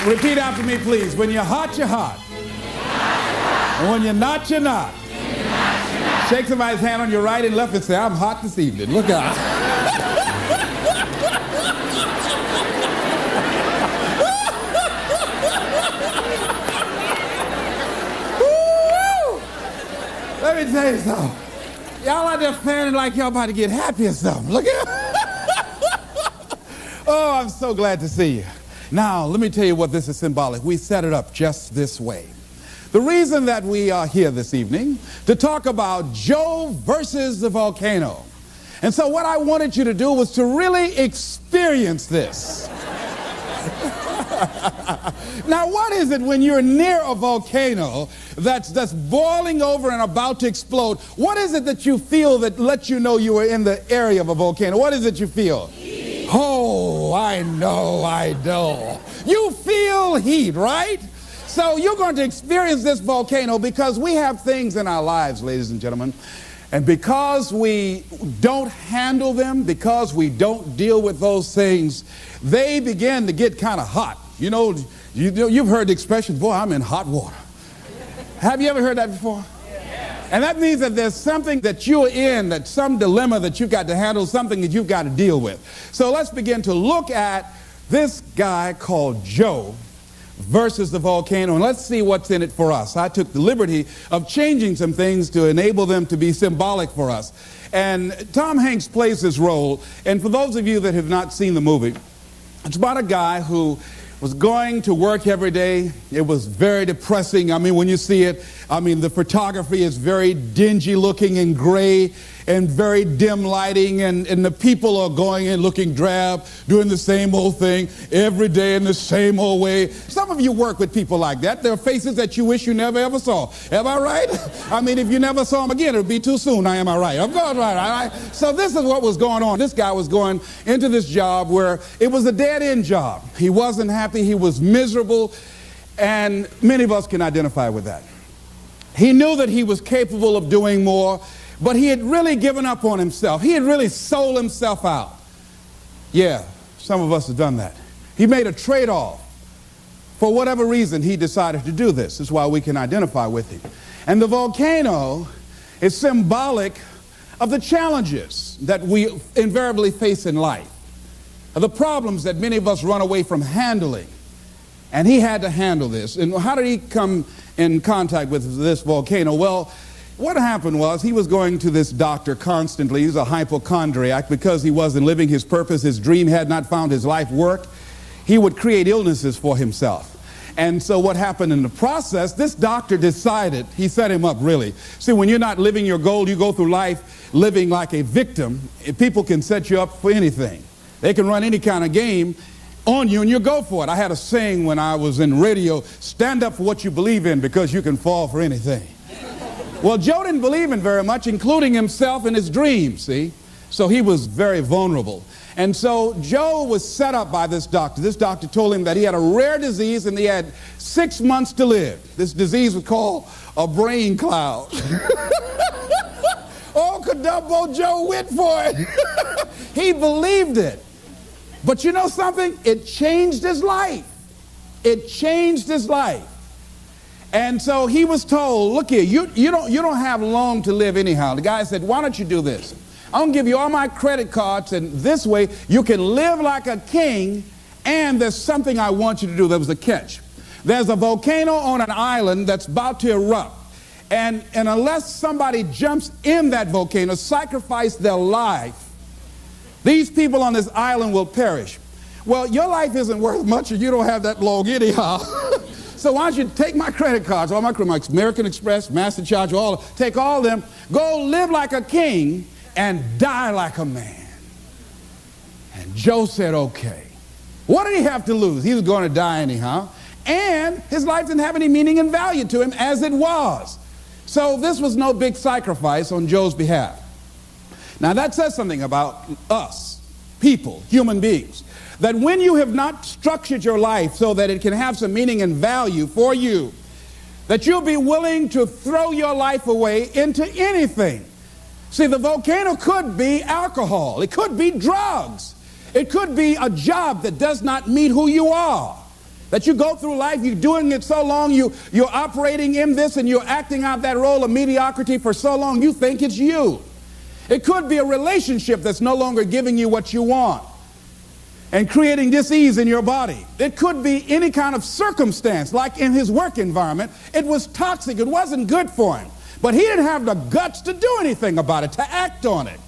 Repeat after me, please. When you're hot, you're hot. And when you're not, you're not. Shake somebody's hand on your right and left and say, I'm hot this evening. Look out. Let me tell you something. Y'all out there fanning like y'all about to get happy or something. Look at Oh, I'm so glad to see you. Now, let me tell you what this is symbolic. We set it up just this way. The reason that we are here this evening to talk about Joe versus the volcano. And so what I wanted you to do was to really experience this. Now, what is it when you're near a volcano that's boiling over and about to explode? What is it that you feel that lets you know you are in the area of a volcano? What is it you feel? Heat. Oh, I know. You feel heat, right? So you're going to experience this volcano because we have things in our lives, ladies and gentlemen, and because we don't handle them, because we don't deal with those things, they begin to get kind of hot. You know, you've heard the expression, boy, I'm in hot water. Have you ever heard that before? Yeah. And that means that there's something that you're in, that some dilemma that you've got to handle, something that you've got to deal with. So let's begin to look at this guy called Joe versus the volcano, and let's see what's in it for us. I took the liberty of changing some things to enable them to be symbolic for us. And Tom Hanks plays this role, and for those of you that have not seen the movie, it's about a guy who was going to work every day. It was very depressing. I mean, when you see it, I mean, the photography is very dingy looking and gray and very dim lighting, and the people are going in looking drab, doing the same old thing every day in the same old way. Some of you work with people like that. There are faces that you wish you never ever saw. Am I right? I mean, if you never saw them again, it would be too soon. Am I right? I'm going right. All right. So this is what was going on. This guy was going into this job where it was a dead-end job. He wasn't happy. He was miserable. And many of us can identify with that. He knew that he was capable of doing more, but he had really given up on himself. He had really sold himself out. Yeah, some of us have done that. He made a trade-off. For whatever reason, he decided to do this. That's why we can identify with him. And the volcano is symbolic of the challenges that we invariably face in life, of the problems that many of us run away from handling. And he had to handle this. And how did he come in contact with this volcano? Well, what happened was he was going to this doctor constantly. He was a hypochondriac because he wasn't living his purpose. His dream had not found his life work. He would create illnesses for himself. And so what happened in the process, this doctor decided, he set him up really. See, when you're not living your goal, you go through life living like a victim. People can set you up for anything. They can run any kind of game on you and you go for it. I had a saying when I was in radio, stand up for what you believe in because you can fall for anything. Well, Joe didn't believe in very much, including himself and his dreams, see? So he was very vulnerable. And so Joe was set up by this doctor. This doctor told him that he had a rare disease and he had 6 months to live. This disease was called a brain cloud. Oh, Cadumbo Joe went for it. He believed it. But you know something? It changed his life. It changed his life. And so he was told, look here, you don't have long to live anyhow. The guy said, why don't you do this? I'm going to give you all my credit cards, and this way you can live like a king, and there's something I want you to do. There was a catch. There's a volcano on an island that's about to erupt. And unless somebody jumps in that volcano, sacrifice their life, these people on this island will perish. Well, your life isn't worth much if you don't have that long anyhow. So why don't you take my credit cards, all my American Express, MasterCharge, take all of them, go live like a king and die like a man. And Joe said, okay. What did he have to lose? He was going to die anyhow. And his life didn't have any meaning and value to him as it was. So this was no big sacrifice on Joe's behalf. Now that says something about us, people, human beings. That when you have not structured your life so that it can have some meaning and value for you, that you'll be willing to throw your life away into anything. See, the volcano could be alcohol. It could be drugs. It could be a job that does not meet who you are. That you go through life, you're doing it so long, you're operating in this and you're acting out that role of mediocrity for so long, you think it's you. It could be a relationship that's no longer giving you what you want and creating dis-ease in your body. It could be any kind of circumstance, like in his work environment. It was toxic. It wasn't good for him. But he didn't have the guts to do anything about it, to act on it.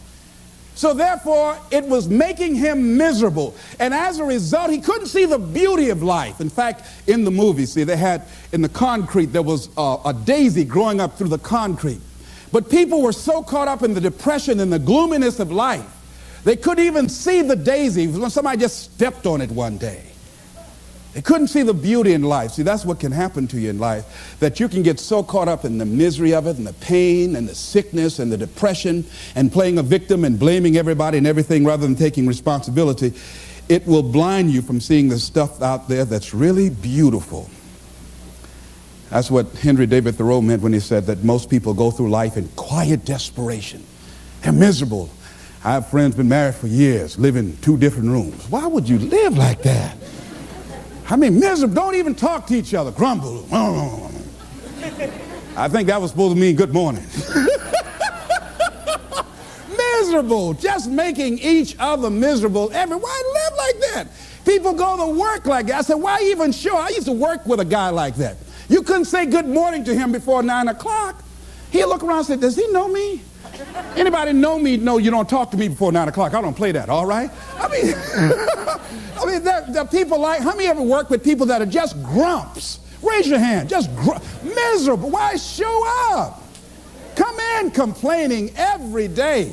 So therefore, it was making him miserable. And as a result, he couldn't see the beauty of life. In fact, in the movie, see, they had in the concrete, there was a daisy growing up through the concrete. But people were so caught up in the depression and the gloominess of life, they couldn't even see the daisy when somebody just stepped on it one day. They couldn't see the beauty in life. See, that's what can happen to you in life, that you can get so caught up in the misery of it and the pain and the sickness and the depression and playing a victim and blaming everybody and everything rather than taking responsibility. It will blind you from seeing the stuff out there that's really beautiful. That's what Henry David Thoreau meant when he said that most people go through life in quiet desperation. They're miserable. I have friends been married for years, live in 2 different rooms. Why would you live like that? I mean, miserable, don't even talk to each other, grumble. I think that was supposed to mean good morning. Miserable, just making each other miserable. Why live like that? People go to work like that. I said, why even show? I used to work with a guy like that. You couldn't say good morning to him before 9 o'clock. He'd look around and say, does he know me? Anybody know me? No, you don't talk to me before 9 o'clock. I don't play that, all right? I mean, there are people like, how many ever work with people that are just grumps? Raise your hand, just miserable. Why show up? Come in complaining every day.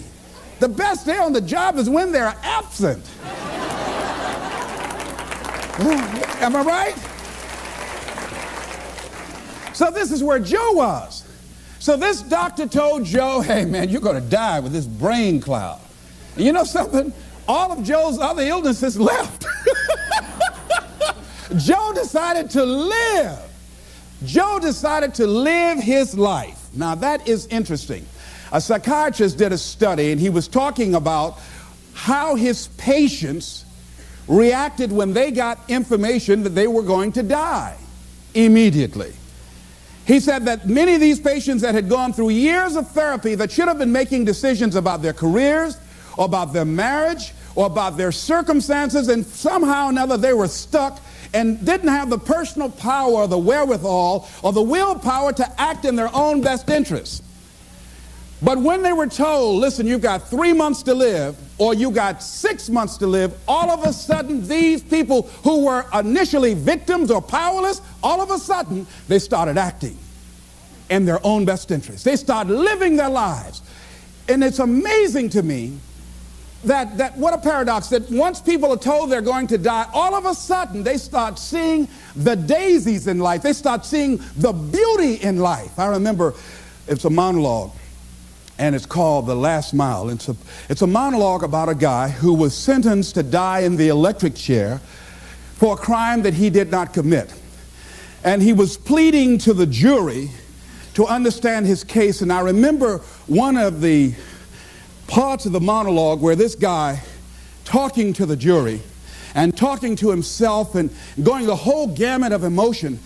The best day on the job is when they're absent. Am I right? So this is where Joe was. So this doctor told Joe, hey man, you're going to die with this brain cloud. And you know something? All of Joe's other illnesses left. Joe decided to live. Joe decided to live his life. Now that is interesting. A psychiatrist did a study and he was talking about how his patients reacted when they got information that they were going to die immediately. He said that many of these patients that had gone through years of therapy that should have been making decisions about their careers or about their marriage or about their circumstances, and somehow or another they were stuck and didn't have the personal power or the wherewithal or the willpower to act in their own best interests. But when they were told, listen, you've got 3 months to live or you got 6 months to live, all of a sudden these people who were initially victims or powerless, all of a sudden they started acting in their own best interests. They started living their lives. And it's amazing to me that what a paradox, that once people are told they're going to die, all of a sudden they start seeing the daisies in life. They start seeing the beauty in life. I remember it's a monologue. And it's called The Last Mile. It's a monologue about a guy who was sentenced to die in the electric chair for a crime that he did not commit. And he was pleading to the jury to understand his case. And I remember one of the parts of the monologue where this guy talking to the jury and talking to himself and going the whole gamut of emotion.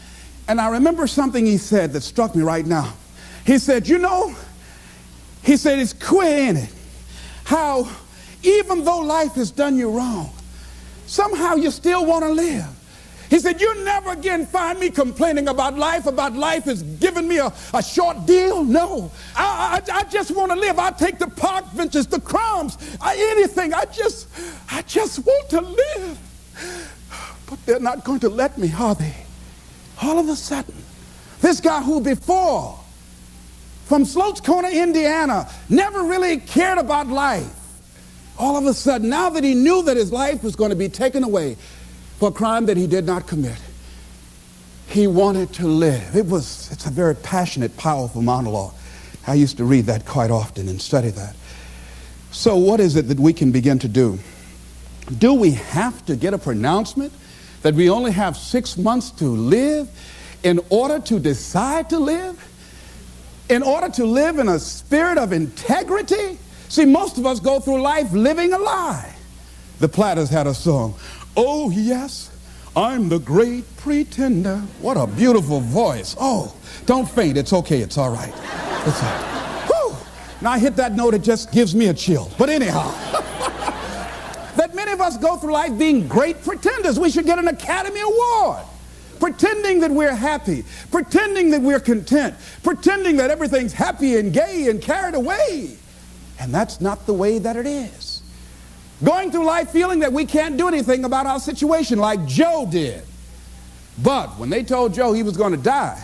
And I remember something he said that struck me right now. He said, you know, he said, it's queer, ain't it? How even though life has done you wrong, somehow you still want to live. He said, you never again find me complaining about life has given me a short deal. No, I just want to live. I'll take the park benches, the crumbs, anything. I just want to live. But they're not going to let me, are they? All of a sudden, this guy who before from Sloats Corner, Indiana, never really cared about life. All of a sudden, now that he knew that his life was going to be taken away for a crime that he did not commit, he wanted to live. It's a very passionate, powerful monologue. I used to read that quite often and study that. So what is it that we can begin to do? Do we have to get a pronouncement that we only have 6 months to live in order to decide to live? In order to live in a spirit of integrity? See, most of us go through life living a lie. The Platters had a song, oh yes, I'm the great pretender. What a beautiful voice. Oh, don't faint. It's okay. It's all right. It's all right. Whew. Now I hit that note, it just gives me a chill. But anyhow, that many of us go through life being great pretenders. We should get an Academy Award. Pretending that we're happy, pretending that we're content, pretending that everything's happy and gay and carried away. And that's not the way that it is. Going through life feeling that we can't do anything about our situation like Joe did. But when they told Joe he was going to die,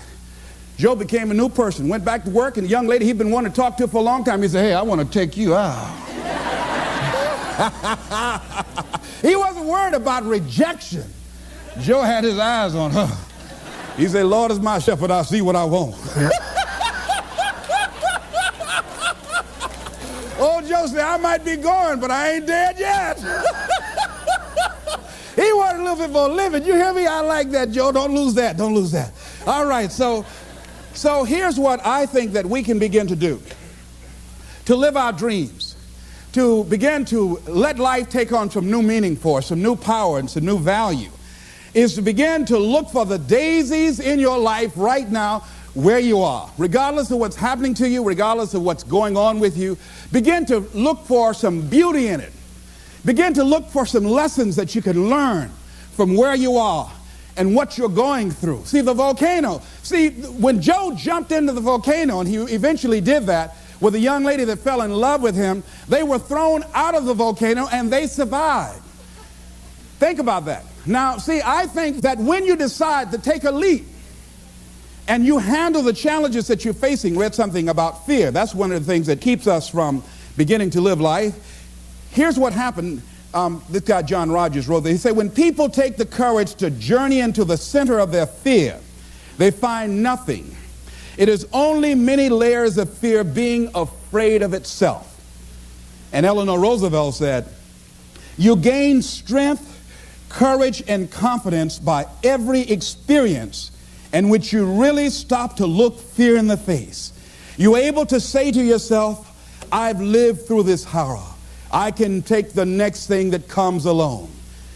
Joe became a new person, went back to work, and a young lady he'd been wanting to talk to for a long time, he said, hey, I want to take you out. He wasn't worried about rejection. Joe had his eyes on her. He said, Lord is my shepherd, I'll see what I want. Old Joe said, I might be going, but I ain't dead yet. He wanted a little bit more living. You hear me? I like that, Joe. Don't lose that. Don't lose that. All right, so here's what I think that we can begin to do. To live our dreams. To begin to let life take on some new meaning for us, some new power and some new value. Is to begin to look for the daisies in your life right now where you are. Regardless of what's happening to you, regardless of what's going on with you, begin to look for some beauty in it. Begin to look for some lessons that you can learn from where you are and what you're going through. See, the volcano. See, when Joe jumped into the volcano, and he eventually did that with a young lady that fell in love with him, they were thrown out of the volcano and they survived. Think about that. Now, see, I think that when you decide to take a leap and you handle the challenges that you're facing, read something about fear. That's one of the things that keeps us from beginning to live life. Here's what happened. This guy, John Rogers, wrote that. He said, when people take the courage to journey into the center of their fear, they find nothing. It is only many layers of fear being afraid of itself. And Eleanor Roosevelt said, you gain strength, courage, and confidence by every experience in which you really stop to look fear in the face. You're able to say to yourself, I've lived through this horror. I can take the next thing that comes along.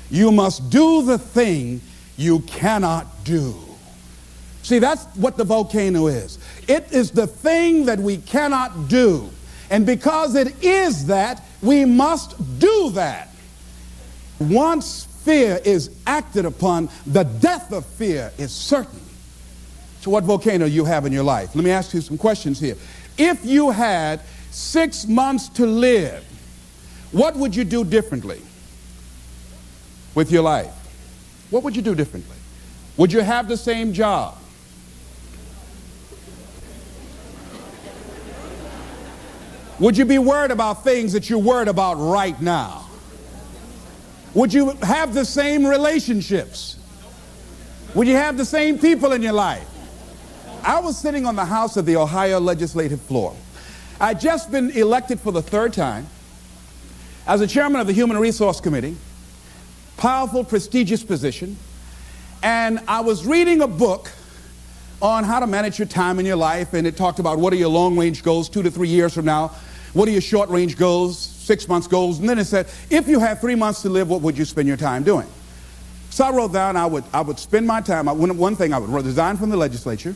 You must do the thing you cannot do. See, that's what the volcano is. It is the thing that we cannot do. And because it is that, we must do that. Once fear is acted upon, the death of fear is certain. So what volcano you have in your life? Let me ask you some questions here. If you had 6 months to live, what would you do differently with your life? What would you do differently? Would you have the same job? Would you be worried about things that you're worried about right now? Would you have the same relationships? Would you have the same people in your life? I was sitting on the House of the Ohio legislative floor. I'd just been elected for the third time as the chairman of the Human Resource Committee, powerful, prestigious position, and I was reading a book on how to manage your time in your life, and it talked about what are your long-range goals 2 to 3 years from now, what are your short-range goals, 6 months goals, and then it said, if you had 3 months to live, what would you spend your time doing? So I wrote down I would spend my time, one thing, I would resign from the legislature,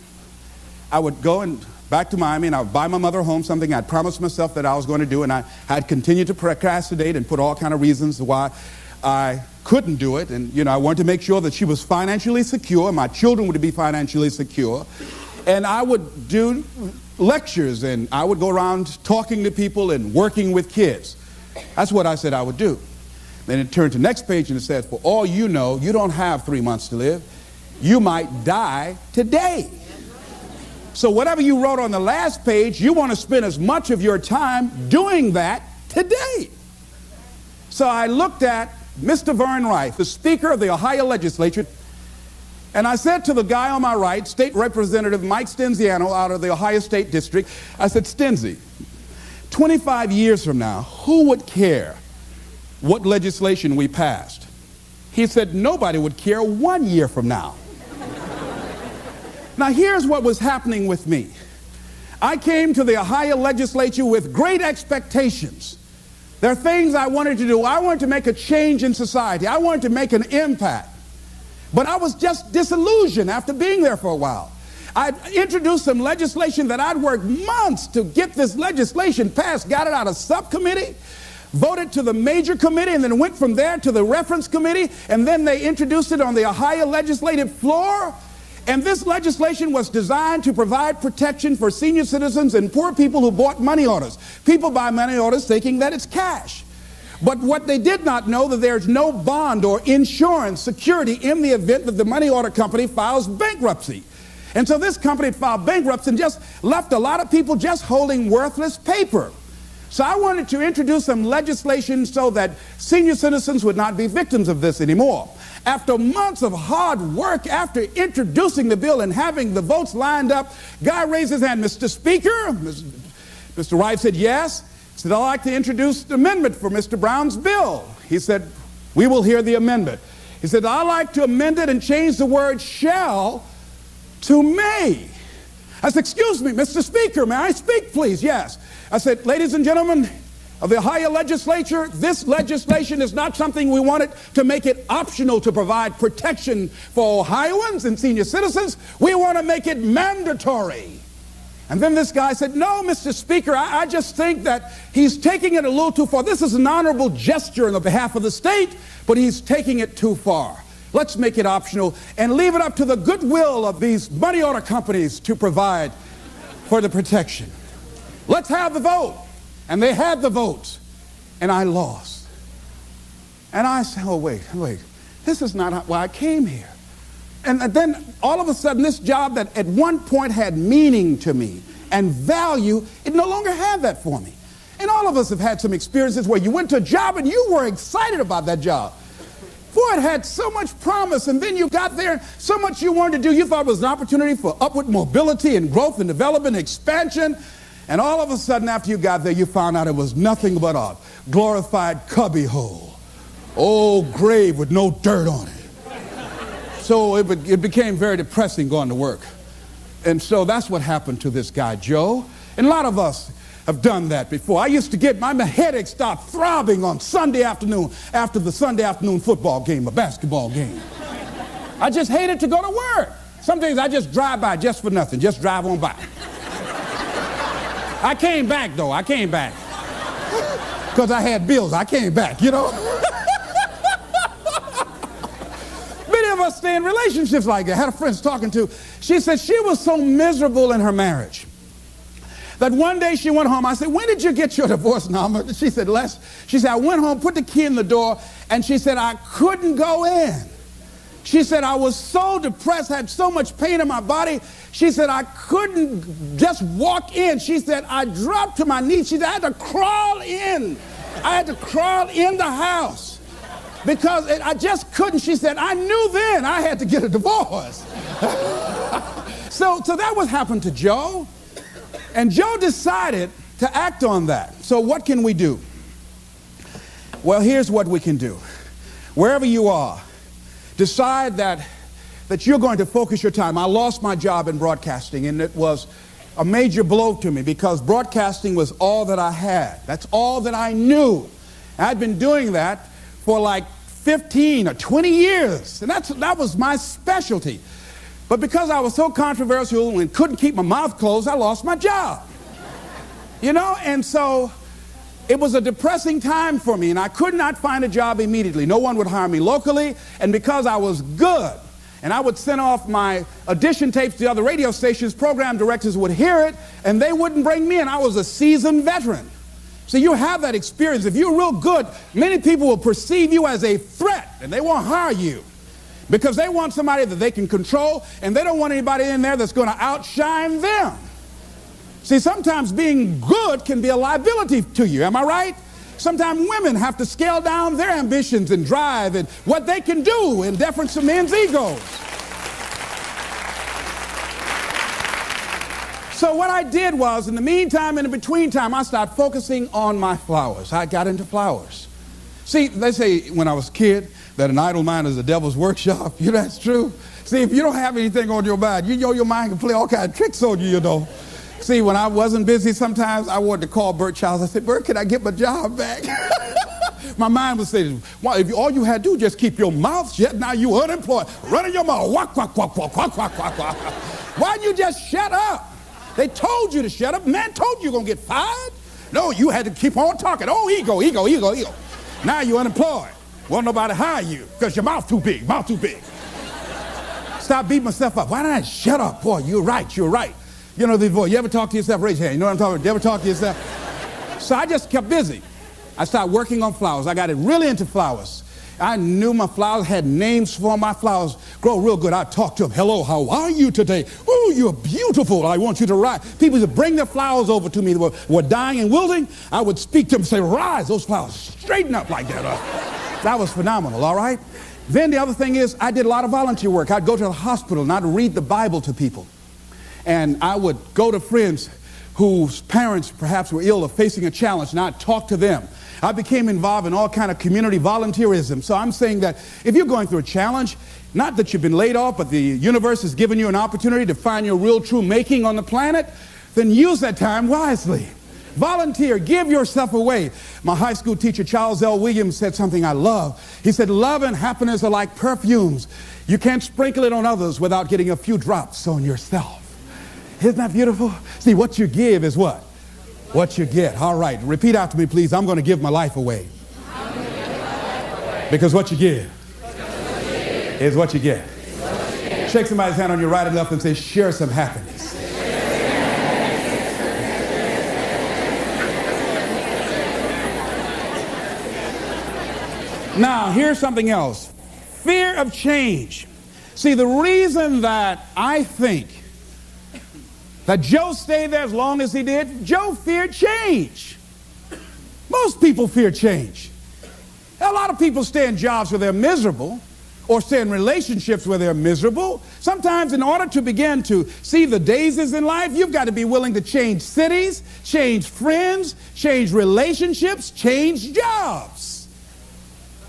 I would go back to Miami, and I would buy my mother a home, something I'd promised myself that I was going to do, and I had continued to procrastinate and put all kind of reasons why I couldn't do it, and I wanted to make sure that she was financially secure, my children would be financially secure, and I would do lectures, and I would go around talking to people and working with kids. That's what I said I would do. Then it turned to the next page and it said, for all you know, you don't have 3 months to live. You might die today. So whatever you wrote on the last page, you want to spend as much of your time doing that today. So I looked at Mr. Vern Rife, the Speaker of the Ohio Legislature, and I said to the guy on my right, State Representative Mike Stenziano out of the Ohio State District, I said, Stenzi, 25 years from now, who would care what legislation we passed? He said, nobody would care 1 year from now. Now here's what was happening with me. I came to the Ohio legislature with great expectations. There are things I wanted to do. I wanted to make a change in society. I wanted to make an impact. But I was just disillusioned after being there for a while. I introduced some legislation that I'd worked months to get this legislation passed, got it out of subcommittee, voted to the major committee, and then went from there to the reference committee, and then they introduced it on the Ohio legislative floor. And this legislation was designed to provide protection for senior citizens and poor people who bought money orders. People buy money orders thinking that it's cash. But what they did not know, that there's no bond or insurance security in the event that the money order company files bankruptcy. And so this company filed bankruptcy and just left a lot of people just holding worthless paper. So I wanted to introduce some legislation so that senior citizens would not be victims of this anymore. After months of hard work, after introducing the bill and having the votes lined up, guy raised his hand. Mr. Speaker, Mr. Wright said yes. He said, I'd like to introduce the amendment for Mr. Brown's bill. He said, we will hear the amendment. He said, I'd like to amend it and change the word shall to may. I said, excuse me, Mr. Speaker, may I speak, please? Yes. I said, ladies and gentlemen of the Ohio legislature, this legislation is not something we wanted to make it optional to provide protection for Ohioans and senior citizens. We want to make it mandatory. And then this guy said, no, Mr. Speaker, I just think that he's taking it a little too far. This is an honorable gesture on the behalf of the state, but he's taking it too far. Let's make it optional and leave it up to the goodwill of these money order companies to provide for the protection. Let's have the vote. And they had the votes, and I lost. And I said, oh, wait, this is not why I came here. And then all of a sudden, this job that at one point had meaning to me and value, it no longer had that for me. And all of us have had some experiences where you went to a job and you were excited about that job. Boy, it had so much promise, and then you got there, and so much you wanted to do. You thought it was an opportunity for upward mobility and growth and development and expansion. And all of a sudden, after you got there, you found out it was nothing but a glorified cubbyhole. Old grave with no dirt on it. So it became very depressing going to work. And so that's what happened to this guy, Joe. And a lot of us have done that before. I used to get my headache stop throbbing on Sunday afternoon after the Sunday afternoon football game, a basketball game. I just hated to go to work. Some days I just drive by just for nothing, just drive on by. I came back, though. I came back. Because I had bills. I came back, you know. Many of us stay in relationships like that. I had a friend I was talking to. She said she was so miserable in her marriage that one day she went home. I said, when did you get your divorce, Norma? She said, she said, I went home, put the key in the door, and she said, I couldn't go in. She said, I was so depressed, had so much pain in my body. She said, I couldn't just walk in. She said, I dropped to my knees. She said, I had to crawl in. I had to crawl in the house because I just couldn't. She said, I knew then I had to get a divorce. So that was happened to Joe. And Joe decided to act on that. So what can we do? Well, here's what we can do. Wherever you are, decide that you're going to focus your time. I lost my job in broadcasting, and it was a major blow to me because broadcasting was all that I had. That's all that I knew. I'd been doing that for like 15 or 20 years, and that was my specialty. But because I was so controversial and couldn't keep my mouth closed, I lost my job. You know, and so it was a depressing time for me, and I could not find a job immediately. No one would hire me locally, and because I was good, and I would send off my audition tapes to other radio stations, program directors would hear it, and they wouldn't bring me in. I was a seasoned veteran. So you have that experience. If you're real good, many people will perceive you as a threat, and they won't hire you because they want somebody that they can control, and they don't want anybody in there that's going to outshine them. See, sometimes being good can be a liability to you. Am I right? Sometimes women have to scale down their ambitions and drive and what they can do in deference to men's egos. So what I did was, in the meantime and in between time, I started focusing on my flowers. I got into flowers. See, they say when I was a kid that an idle mind is a devil's workshop. You know that's true? See, if you don't have anything on your mind, you know your mind can play all kinds of tricks on you, you know. See, when I wasn't busy, sometimes I wanted to call Bert Childs. I said, Bert, can I get my job back? My mind would say, well, if all you had to do just keep your mouth shut, now you unemployed. Running your mouth, quack, quack, quack, quack, quack, quack, quack, quack. Why'd you just shut up? They told you to shut up. Man told you you're going to get fired. No, you had to keep on talking. Oh, ego, ego, ego, ego. Now you're unemployed. Won't nobody hire you because your mouth too big, mouth too big. Stop beating myself up. Why didn't I shut up? Boy, you're right, you're right. You know this voice. You ever talk to yourself? Raise your hand. You know what I'm talking about? You ever talk to yourself? So I just kept busy. I started working on flowers. I got it really into flowers. I knew my flowers had names for my flowers. Grow real good. I'd talk to them. Hello, how are you today? Oh, you're beautiful. I want you to rise. People would bring their flowers over to me that were dying and wilting. I would speak to them and say, rise, those flowers, straighten up like that. That was phenomenal, all right? Then the other thing is I did a lot of volunteer work. I'd go to the hospital and I'd read the Bible to people. And I would go to friends whose parents perhaps were ill or facing a challenge, and I'd talk to them. I became involved in all kind of community volunteerism. So I'm saying that if you're going through a challenge, not that you've been laid off, but the universe has given you an opportunity to find your real true making on the planet, then use that time wisely. Volunteer, give yourself away. My high school teacher, Charles L. Williams, said something I love. He said, love and happiness are like perfumes. You can't sprinkle it on others without getting a few drops on yourself. Isn't that beautiful? See, what you give is what? What you get. All right, repeat after me, please. I'm going to give my life away. Because what you give is what you get. Shake somebody's hand on your right and left and say, share some happiness. Now, here's something else. Fear of change. See, the reason that I think that Joe stayed there as long as he did, Joe feared change. Most people fear change. A lot of people stay in jobs where they're miserable or stay in relationships where they're miserable. Sometimes in order to begin to see the daisies in life, you've got to be willing to change cities, change friends, change relationships, change jobs.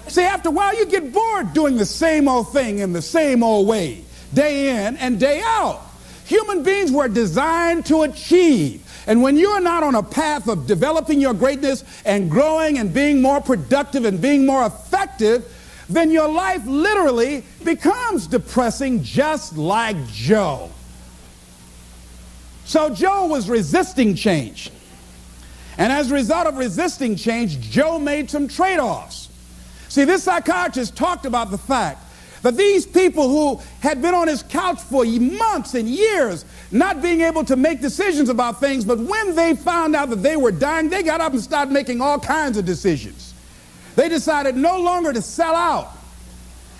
See, after a while, you get bored doing the same old thing in the same old way, day in and day out. Human beings were designed to achieve. And when you're not on a path of developing your greatness and growing and being more productive and being more effective, then your life literally becomes depressing, just like Joe. So Joe was resisting change. And as a result of resisting change, Joe made some trade-offs. See, this psychiatrist talked about the fact that these people who had been on his couch for months and years not being able to make decisions about things, but when they found out that they were dying, they got up and started making all kinds of decisions. They decided no longer to sell out.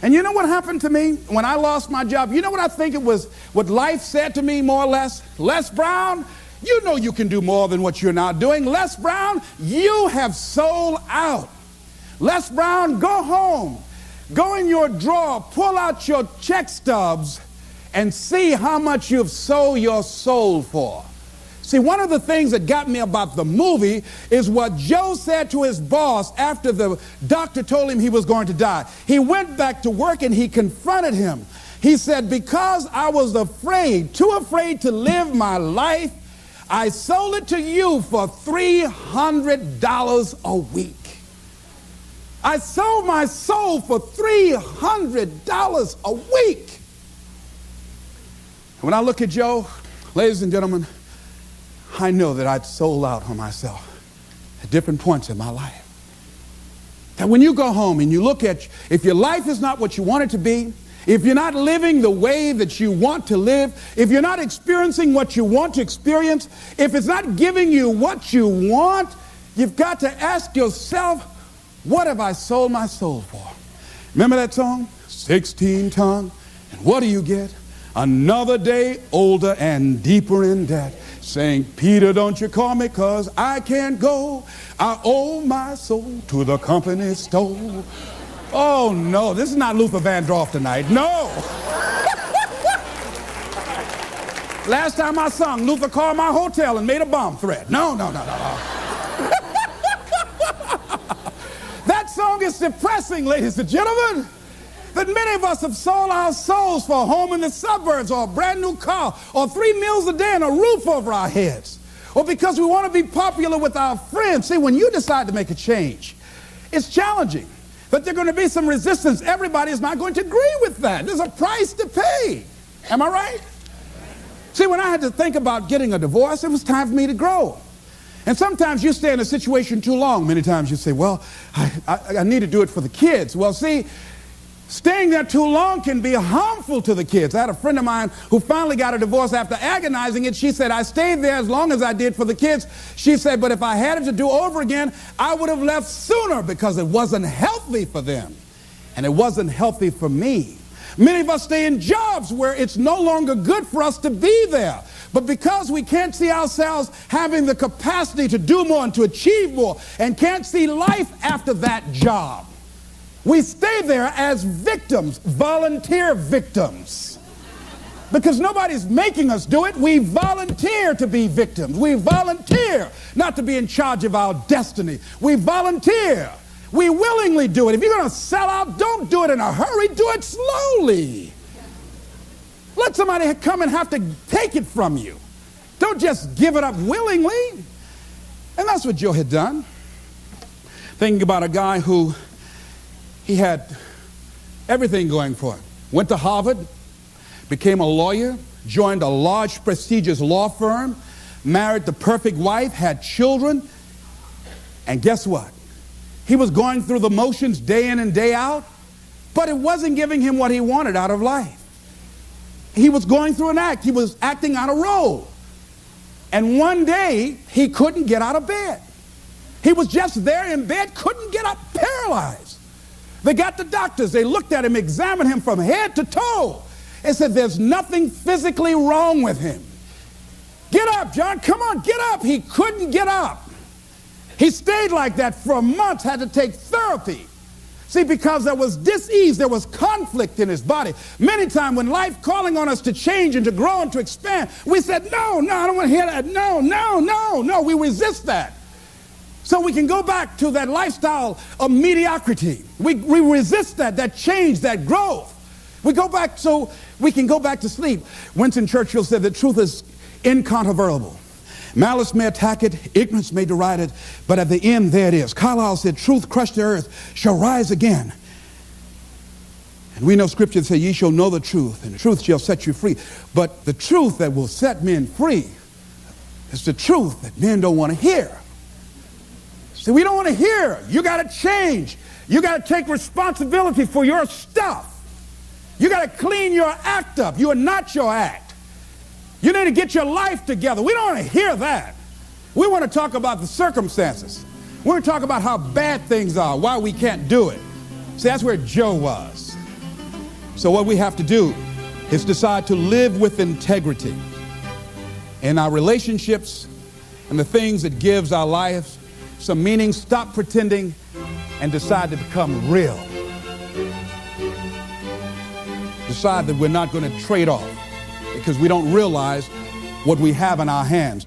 And you know what happened to me when I lost my job? You know what I think it was, what life said to me more or less? Les Brown, you know you can do more than what you're now doing. Les Brown, you have sold out. Les Brown, go home. Go in your drawer, pull out your check stubs, and see how much you've sold your soul for. See, one of the things that got me about the movie is what Joe said to his boss after the doctor told him he was going to die. He went back to work and he confronted him. He said, because I was afraid, too afraid to live my life, I sold it to you for $300 a week. I sold my soul for $300 a week. When I look at Joe, ladies and gentlemen, I know that I'd sold out on myself at different points in my life. That when you go home and you look at, if your life is not what you want it to be, if you're not living the way that you want to live, if you're not experiencing what you want to experience, if it's not giving you what you want, you've got to ask yourself, what have I sold my soul for? Remember that song? 16 ton. And what do you get? Another day older and deeper in debt. Saying, Peter, don't you call me, 'cause I can't go. I owe my soul to the company store. Oh, no, this is not Luther Vandross tonight. No. Last time I sung, Luther called my hotel and made a bomb threat. No. That song is depressing, ladies and gentlemen. That many of us have sold our souls for a home in the suburbs or a brand new car or 3 meals a day and a roof over our heads. Or because we want to be popular with our friends. See, when you decide to make a change, It's challenging. But there's going to be some resistance. Everybody is not going to agree with that. There's a price to pay. Am I right? See, when I had to think about getting a divorce, it was time for me to grow. And sometimes you stay in a situation too long. Many times you say, well, I need to do it for the kids. Well, see, staying there too long can be harmful to the kids. I had a friend of mine who finally got a divorce after agonizing it. She said, I stayed there as long as I did for the kids. She said, but if I had it to do over again, I would have left sooner because it wasn't healthy for them. And it wasn't healthy for me. Many of us stay in jobs where it's no longer good for us to be there. But because we can't see ourselves having the capacity to do more and to achieve more and can't see life after that job, we stay there as victims, volunteer victims. Because nobody's making us do it. We volunteer to be victims. We volunteer not to be in charge of our destiny. We volunteer. We willingly do it. If you're going to sell out, don't do it in a hurry. Do it slowly. Let somebody come and have to take it from you. Don't just give it up willingly. And that's what Joe had done. Thinking about a guy who he had everything going for him. Went to Harvard, became a lawyer, joined a large, prestigious law firm, married the perfect wife, had children, and guess what? He was going through the motions day in and day out, but it wasn't giving him what he wanted out of life. He was going through an act. He was acting on a role. And one day, he couldn't get out of bed. He was just there in bed, couldn't get up, paralyzed. They got the doctors. They looked at him, examined him from head to toe, and said, there's nothing physically wrong with him. Get up, John. Come on, get up. He couldn't get up. He stayed like that for months, had to take therapy. See, because there was dis-ease, there was conflict in his body. Many times when life calling on us to change and to grow and to expand, we said, no, I don't want to hear that. No, we resist that. So we can go back to that lifestyle of mediocrity. We resist that change, that growth. We go back so we can go back to sleep. Winston Churchill said the truth is incontrovertible. Malice may attack it, ignorance may deride it, but at the end, there it is. Carlyle said, truth crushed to earth shall rise again. And we know Scripture says, ye shall know the truth, and the truth shall set you free. But the truth that will set men free is the truth that men don't want to hear. See, we don't want to hear. You got to change. You got to take responsibility for your stuff. You got to clean your act up. You are not your act. You need to get your life together. We don't want to hear that. We want to talk about the circumstances. We want to talk about how bad things are, why we can't do it. See, that's where Joe was. So what we have to do is decide to live with integrity in our relationships and the things that gives our lives some meaning. Stop pretending and decide to become real. Decide that we're not going to trade off, because we don't realize what we have in our hands.